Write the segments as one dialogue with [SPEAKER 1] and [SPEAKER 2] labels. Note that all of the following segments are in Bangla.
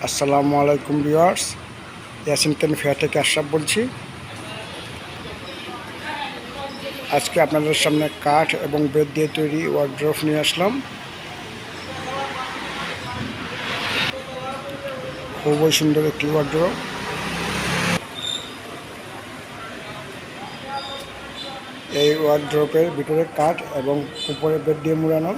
[SPEAKER 1] আসসালামু আলাইকুম ভিউয়ার্স, ইয়াসিন কেন ফেয়ার থেকে আশরাফ বলছি। আজকে আপনাদের সামনে কাঠ এবং বেত দিয়ে তৈরি ওয়ার্ড্রোব নিয়ে আসলাম। খুবই সুন্দর একটি ওয়ার্ড্রোব। এই ওয়ার্ড্রোবের ভিতরে কাঠ এবং উপরে বেত দিয়ে মুড়ানো।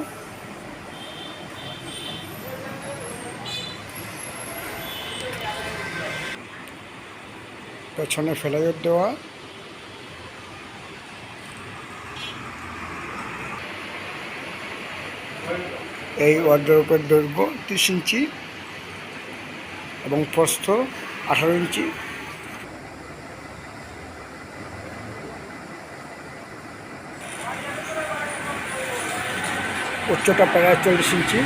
[SPEAKER 1] পেছনে ফ্লাইওভার দেওয়া। এই ওয়ার্ড্রোবের দৈর্ঘ্য 30 ইঞ্চি এবং প্রস্থ 18 ইঞ্চি। উচ্চতা প্রায় 40 ইঞ্চি।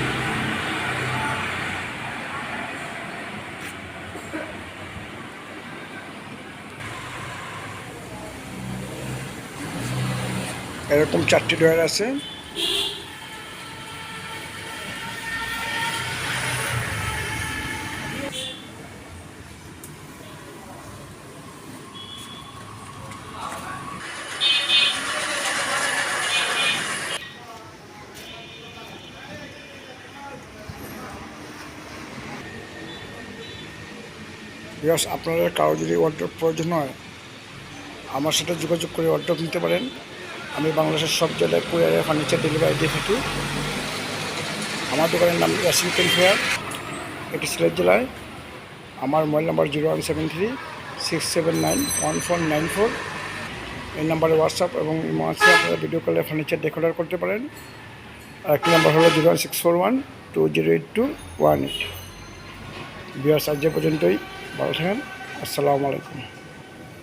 [SPEAKER 1] এরকম 4টি ডয়ার আছে। ভিউয়ার্স, আপনাদের কারো যদি ওয়ার্ড্রোব প্রয়োজন হয় আমার সাথে যোগাযোগ করে ওয়ার্ড্রোব নিতে পারেন। আমি বাংলাদেশের সব জেলায় কুরিয়ারে ফার্নিচার ডেলিভারি দিয়ে থাকি। আমার দোকানের নাম ইয়াসিন কেন ফেয়ার, এটি সিলেট জেলায়। আমার মোবাইল নাম্বার 017367919494। এই নাম্বারে হোয়াটসঅ্যাপ এবং ইমো আছে। আপনারা ভিডিও কলে ফার্নিচার ডেকোরেট করতে পারেন। আর একটি নাম্বার হলো 01641208218। ভিউয়ার্স, আজ পর্যন্তই। ভালো থাকেন। আসসালামু আলাইকুম।